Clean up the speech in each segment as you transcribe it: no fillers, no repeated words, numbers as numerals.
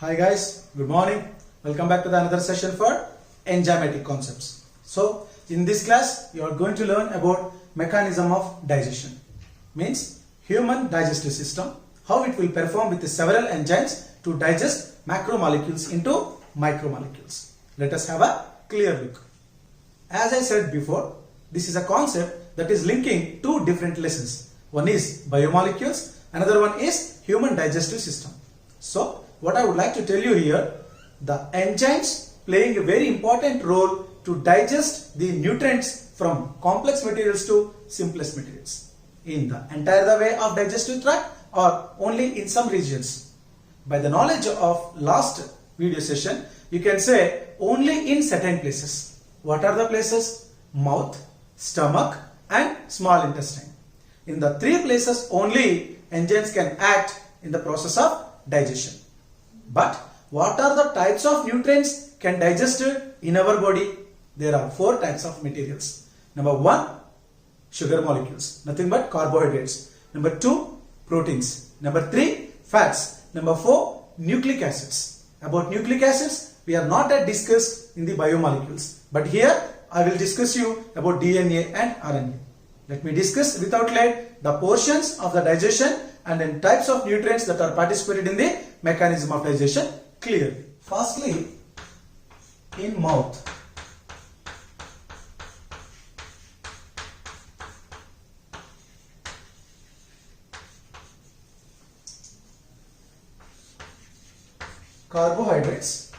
Hi guys, good morning. Welcome back to the another session for enzymatic concepts. So in this class you are going to learn about mechanism of digestion. Means human digestive system, how it will perform with several enzymes to digest macromolecules into micromolecules. Let us have a clear look. As I said before, this is a concept that is linking two different lessons. One is biomolecules, another one is human digestive system. So what I would like to tell you here, the enzymes playing a very important role to digest the nutrients from complex materials to simplest materials in the entire way of digestive tract or only in some regions. By the knowledge of last video session, you can say only in certain places. What are the places? Mouth, stomach and small intestine. In the three places only enzymes can act in the process of digestion. But what are the types of nutrients can digest in our body? There are four types of materials. Number one, sugar molecules, nothing but carbohydrates. Number two, proteins. Number three, fats. Number four, nucleic acids. About nucleic acids, we are not yet discussed in the biomolecules. But here, I will discuss you about DNA and RNA. Let me discuss without late the portions of the digestion and then types of nutrients that are participated in the mechanism of digestion clearly. Firstly, in mouth. Carbohydrates.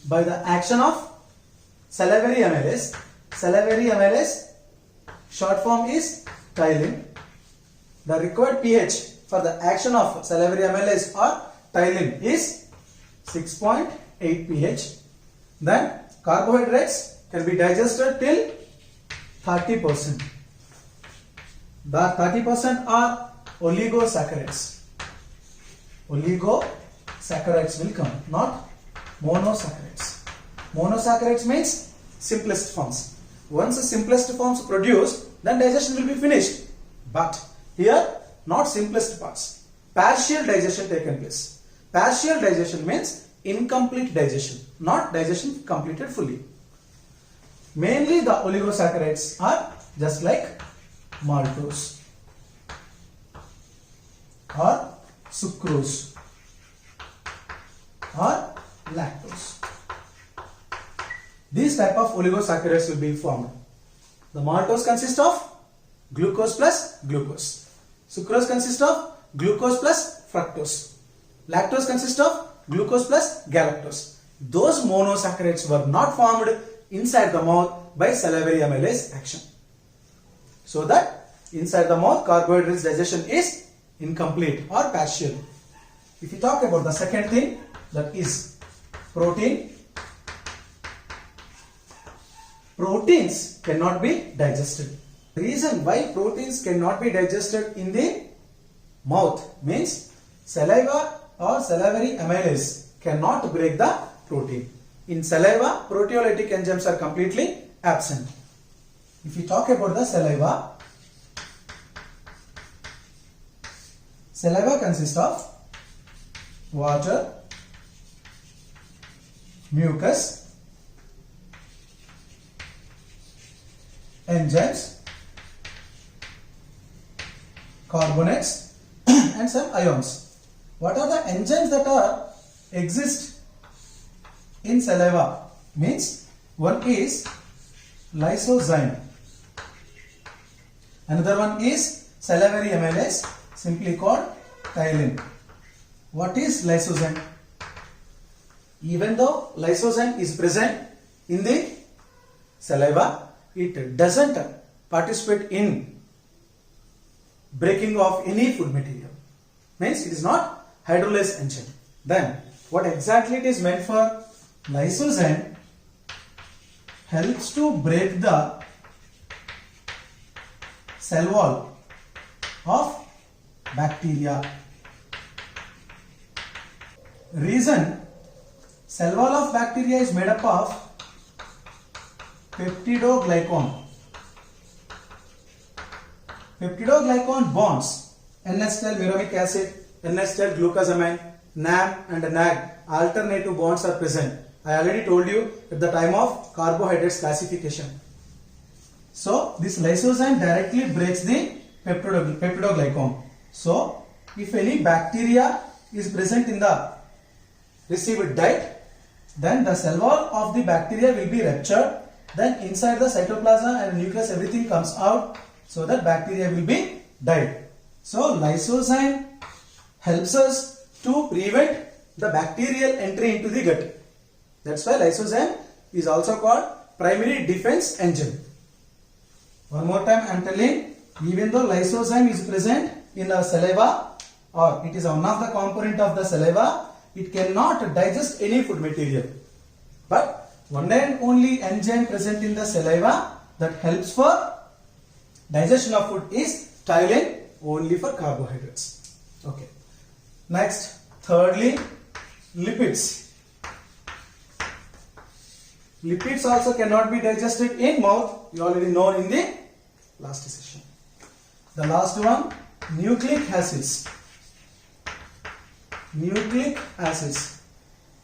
By the action of salivary amylase. Salivary amylase, short form is ptyalin. The required pH for the action of salivary amylase or ptyalin is 6.8 pH. Then carbohydrates can be digested till 30%. The 30% are oligosaccharides. Oligosaccharides will come, not monosaccharides. Monosaccharides means simplest forms. Once the simplest forms produced, then digestion will be finished. But here, not simplest parts. Partial digestion taken place. Partial digestion means incomplete digestion, not digestion completed fully. Mainly the oligosaccharides are just like maltose or sucrose or lactose. These type of oligosaccharides will be formed. The maltose consists of glucose plus glucose. Sucrose consists of glucose plus fructose. Lactose consists of glucose plus galactose. Those monosaccharides were not formed inside the mouth by salivary amylase action. So that inside the mouth carbohydrates digestion is incomplete or partial. If you talk about the second thing, that is protein. Proteins cannot be digested. The reason why proteins cannot be digested in the mouth means saliva or salivary amylase cannot break the protein. In saliva, proteolytic enzymes are completely absent. If you talk about the saliva, saliva consists of water, mucus, enzymes, carbonates and some ions. What are the enzymes that are exist in saliva? Means one is lysozyme, another one is salivary amylase, simply called ptyalin. What is lysozyme? Even though lysozyme is present in the saliva, it doesn't participate in breaking of any food material. Means it is not hydrolase enzyme. Then what exactly it is meant for? Lysozyme helps to break the cell wall of bacteria. Reason, cell wall of bacteria is made up of peptidoglycan. Peptidoglycan bonds N-acetyl muramic acid, N-acetyl glucosamine, NAM and NAG alternative bonds are present. I already told you at the time of carbohydrates classification. So this lysozyme directly breaks the peptidoglycan. So if any bacteria is present in the received diet, then the cell wall of the bacteria will be ruptured. Then inside the cytoplasm and nucleus everything comes out, so that bacteria will be died. So lysozyme helps us to prevent the bacterial entry into the gut. That's why lysozyme is also called primary defense enzyme. One more time I am telling, even though lysozyme is present in the saliva, or it is one of the component of the saliva, it cannot digest any food material. But one and only enzyme present in the saliva that helps for digestion of food is ptyalin, only for carbohydrates. Okay. Next, thirdly, lipids. Lipids also cannot be digested in mouth. You already know in the last session. The last one, nucleic acids. Nucleic acids.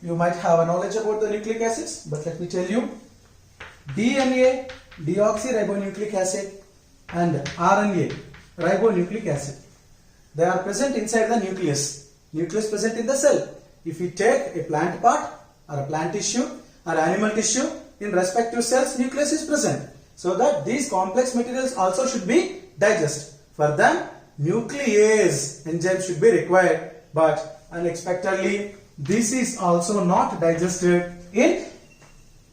You might have a knowledge about the nucleic acids, but let me tell you. DNA, deoxyribonucleic acid, and RNA, ribonucleic acid. They are present inside the nucleus. Nucleus present in the cell. If we take a plant part or a plant tissue or animal tissue, in respective cells nucleus is present. So that these complex materials also should be digested. For them, nuclease enzyme should be required, but unexpectedly this is also not digested in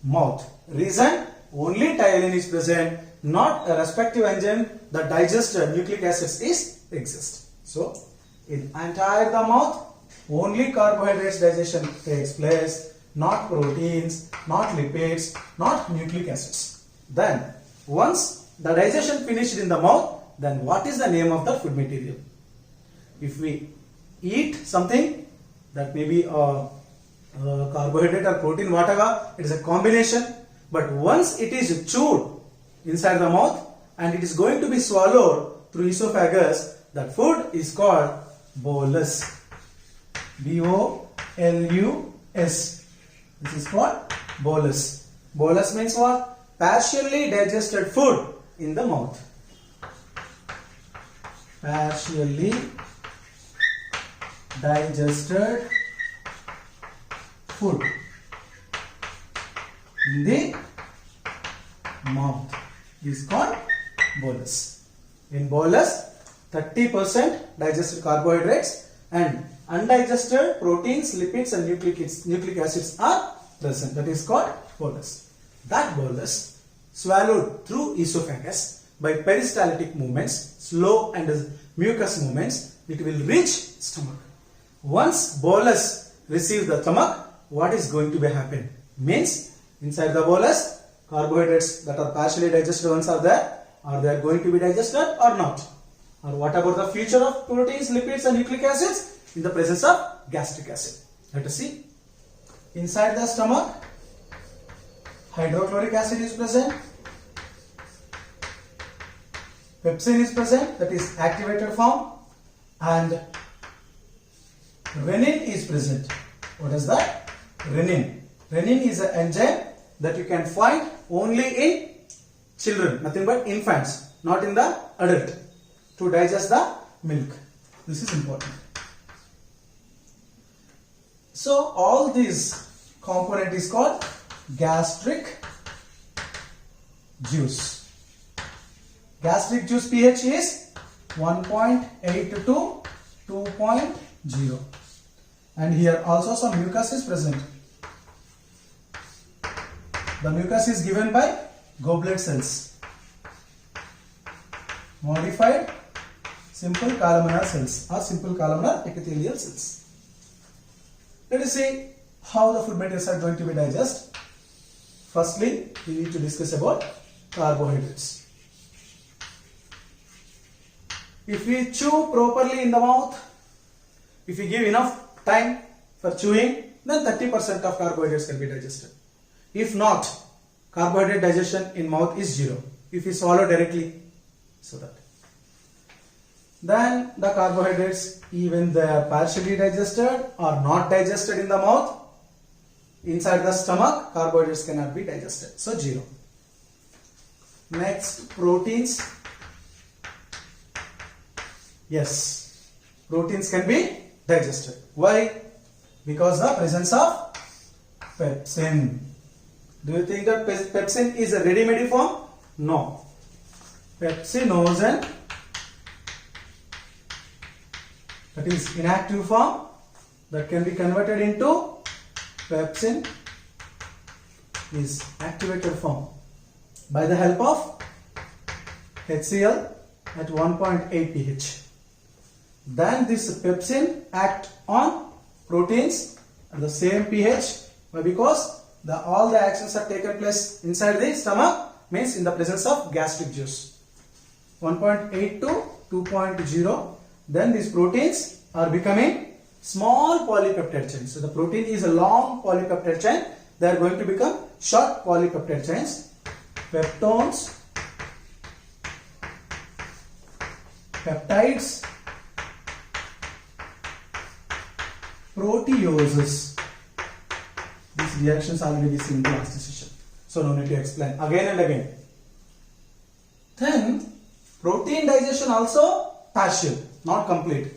mouth. Reason, only ptyalin is present, not a respective enzyme that digests nucleic acids is exist. So in entire the mouth, only carbohydrates digestion takes place, not proteins, not lipids, not nucleic acids. Then once the digestion finished in the mouth, then what is the name of the food material? If we eat something that may be carbohydrate or protein, whatever, it is a combination. But once it is chewed inside the mouth and it is going to be swallowed through esophagus, that food is called bolus. B-O-L-U-S. This is called bolus. Bolus means what? Partially digested food in the mouth. Partially digested food in the mouth is called bolus. In bolus, 30% digested carbohydrates and undigested proteins, lipids and nucleic acids are present. That is called bolus. That bolus, swallowed through esophagus by peristaltic movements, slow and mucus movements, it will reach stomach. Once bolus receives the stomach, what is going to be happen? Means inside the bolus, carbohydrates that are partially digested ones are there. Are they going to be digested or not? Or what about the future of proteins, lipids and nucleic acids in the presence of gastric acid? Let us see. Inside the stomach, hydrochloric acid is present, pepsin is present, that is activated form, and renin is present. What is that? Renin. Renin is an enzyme that you can find only in children, nothing but infants, not in the adult, to digest the milk. This is important. So all these component is called gastric juice. Gastric juice pH is 1.8 to 2.0, and here also some mucus is present. The mucus is given by goblet cells, modified simple columnar cells or simple columnar epithelial cells. Let us see how the food materials are going to be digested. Firstly, we need to discuss about carbohydrates. If we chew properly in the mouth, if we give enough time for chewing, then 30% of carbohydrates can be digested. If not, carbohydrate digestion in mouth is 0. If we swallow directly, so that. Then the carbohydrates, even they are partially digested or not digested in the mouth, inside the stomach, carbohydrates cannot be digested. So 0. Next, proteins. Yes, proteins can be digested. Why? Because the presence of pepsin. Do you think that pepsin is a ready-made form? No. Pepsinogen, that is inactive form, that can be converted into pepsin, is activated form by the help of HCl at 1.8 pH. Then this pepsin act on proteins at the same pH, because all the actions are taken place inside the stomach, means in the presence of gastric juice. 1.8 to 2.0. Then these proteins are becoming small polypeptide chains. So the protein is a long polypeptide chain. They are going to become short polypeptide chains. Peptones, peptides, proteoses. These reactions already we seen in the last session, so no need to explain again and again. Then protein digestion also partial, not complete.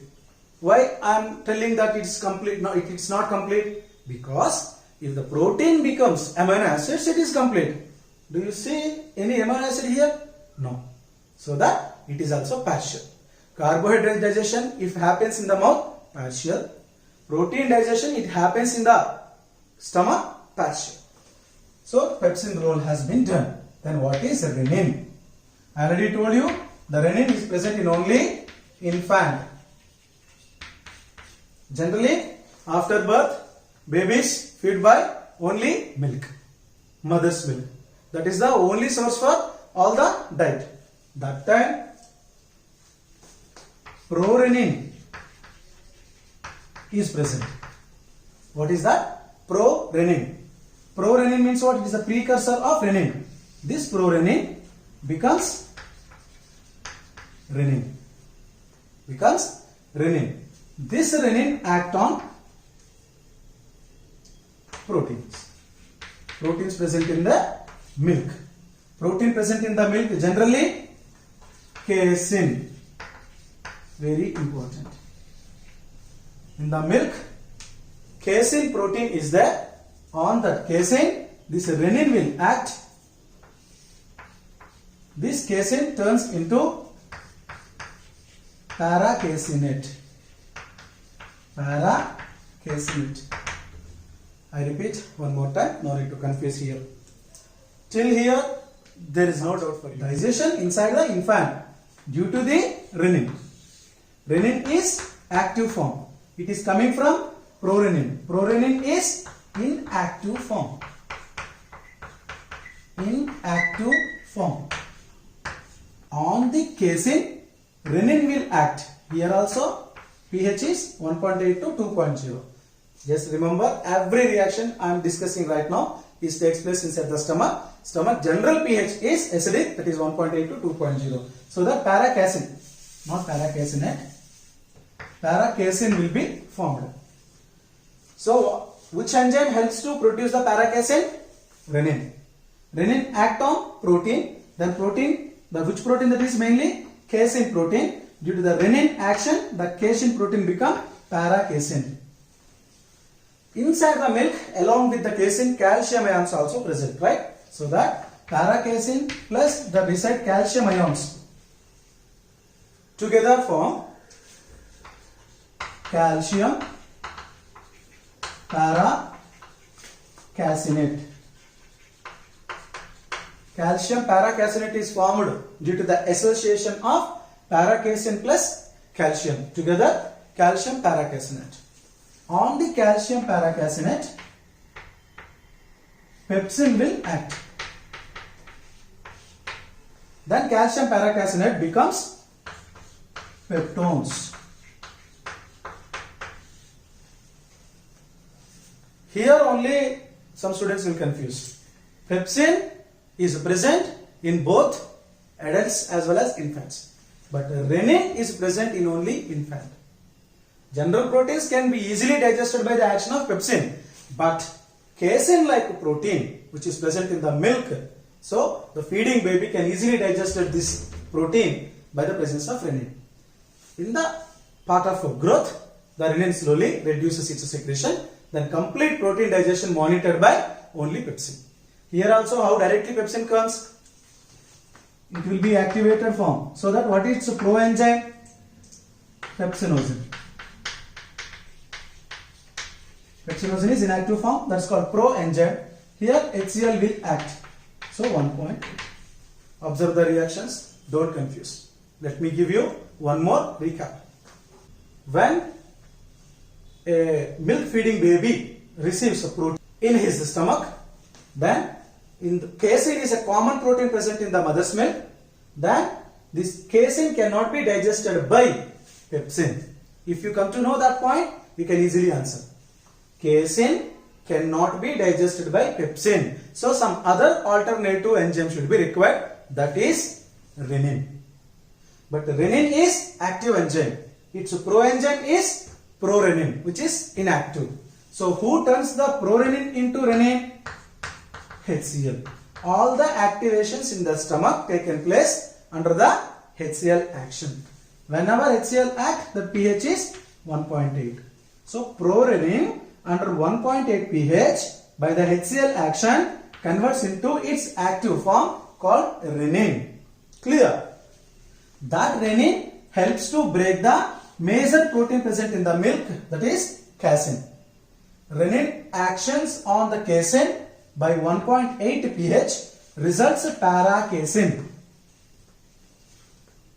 Why I am telling that it is complete? No, it is not complete, because if the protein becomes amino acids, it is complete. Do you see any amino acid here? No. So that it is also partial. Carbohydrate digestion, if happens in the mouth, partial. Protein digestion, it happens in the stomach, partial. So pepsin role has been done. Then what is renin? I already told you the renin is present in only infant. Generally, after birth, babies feed by only milk, mother's milk. That is the only source for all the diet. That time, prorenin is present. What is that? Prorenin. Prorenin means what? It is a precursor of renin. This prorenin becomes renin. This renin act on proteins. Proteins present in the milk. Protein present in the milk, generally casein. Very important. In the milk, casein protein is there. On that casein, this renin will act. This casein turns into paracaseinate. Paracaseinate. I repeat one more time, no need to confuse here. Till here, there is no doubt for you. Digestion inside the infant due to the renin. Renin is active form. It is coming from prorenin. Prorenin is inactive form. Inactive form. On the casein, renin will act. Here also, pH is 1.8 to 2.0. Just remember, every reaction I am discussing right now takes place inside the stomach. Stomach general pH is acidic, that is 1.8 to 2.0. So the paracasein, not paracaseinate, paracasein will be formed. So which enzyme helps to produce the paracasein? Renin. Renin act on protein. Then protein, which protein that is mainly? Casein protein. Due to the renin action, the casein protein become paracasein. Inside the milk, along with the casein, calcium ions also present, right? So that paracasein plus the beside calcium ions together form calcium paracaseinate. Calcium paracaseinate is formed due to the association of paracasein plus calcium. Together, calcium paracaseinate. On the calcium paracaseinate, pepsin will act. Then calcium paracaseinate becomes peptones. Here only some students will confuse. Pepsin is present in both adults as well as infants. but renin is present in only infant. General proteins can be easily digested by the action of pepsin, but casein-like protein which is present in the milk, so the feeding baby can easily digest this protein by the presence of renin. In the part of growth, the renin slowly reduces its secretion, then complete protein digestion monitored by only pepsin. Here also how directly pepsin comes? It will be activated form. So that what is proenzyme? Pepsinogen. Pepsinogen is inactive form, that's called proenzyme. Here HCl will act. So 1 point. Observe the reactions, don't confuse. Let me give you one more recap. When a milk feeding baby receives a protein in his stomach, then in the casein is a common protein present in the mother's milk, then this casein cannot be digested by pepsin. If you come to know that point, you can easily answer. Casein cannot be digested by pepsin. So some other alternative enzyme should be required, that is renin. But renin is active enzyme. Its proenzyme is prorenin, which is inactive. So who turns the prorenin into renin? HCl. All the activations in the stomach taken place under the HCl action. Whenever HCl act, the pH is 1.8. So prorenin under 1.8 pH by the HCl action converts into its active form called renin. Clear? That renin helps to break the major protein present in the milk, that is casein. Renin actions on the casein by 1.8 pH results para-casein.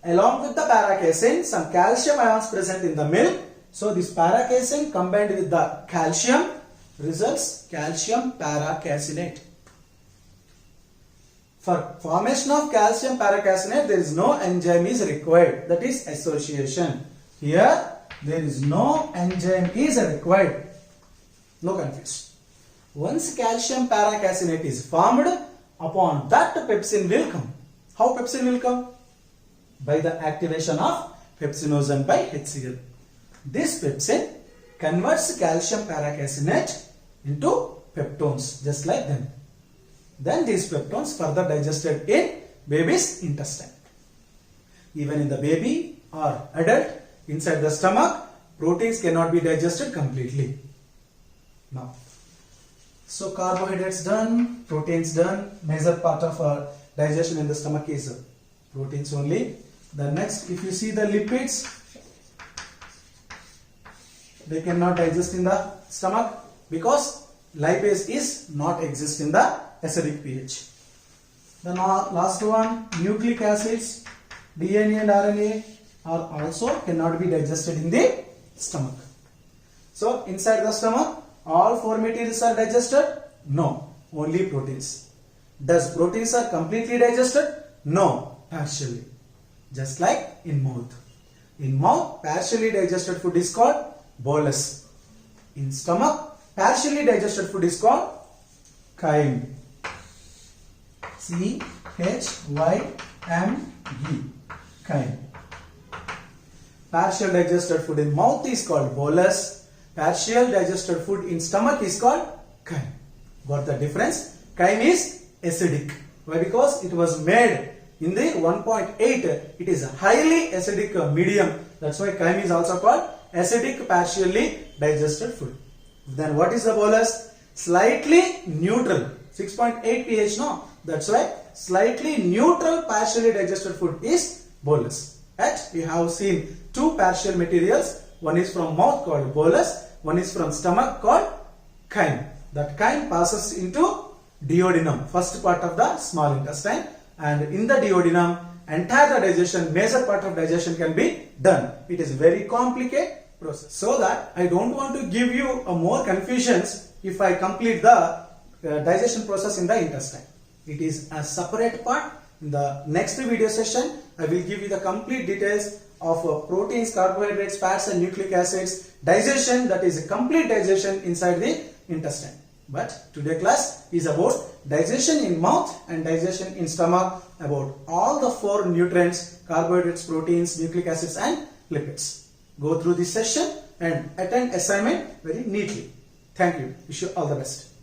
Along with the para-casein, some calcium ions present in the milk. So this para-casein combined with the calcium results calcium para-caseinate. For formation of calcium para-caseinate, there is no enzyme is required, that is association. Here there is no enzyme is required. No confusion. Once calcium para-caseinate is formed, upon that pepsin will come. How pepsin will come? By the activation of pepsinogen by HCl. This pepsin converts calcium para-caseinate into peptones, just like them. Then these peptones further digested in baby's intestine. Even in the baby or adult, inside the stomach, proteins cannot be digested completely. Now, so carbohydrates done, proteins done, major part of our digestion in the stomach is proteins only. The next, if you see the lipids, they cannot digest in the stomach because lipase is not exist in the acidic pH. The last one, nucleic acids, DNA and RNA are also cannot be digested in the stomach. So inside the stomach, all four materials are digested? No, only proteins. Does proteins are completely digested? No, partially. Just like in mouth. In mouth, partially digested food is called bolus. In stomach, partially digested food is called chyme. CHYME. Chyme. Partial digested food in mouth is called bolus. Partial digested food in stomach is called chyme. Got the difference? Chyme is acidic. Why? Because it was made in the 1.8. It is a highly acidic medium. That's why chyme is also called acidic partially digested food. Then what is the bolus? Slightly neutral. 6.8 pH, no? That's why slightly neutral partially digested food is bolus. And we have seen two partial materials. One is from mouth called bolus. One is from stomach called chyme. That chyme passes into duodenum, first part of the small intestine. And in the duodenum, entire digestion, major part of digestion can be done. It is very complicated process. So that I don't want to give you a more confusions if I complete the digestion process in the intestine. It is a separate part. In the next video session, I will give you the complete details of proteins, carbohydrates, fats and nucleic acids, digestion, that is a complete digestion inside the intestine. But today class is about digestion in mouth and digestion in stomach, about all the 4 nutrients, carbohydrates, proteins, nucleic acids and lipids. Go through this session and attend assignment very neatly. Thank you. Wish you all the best.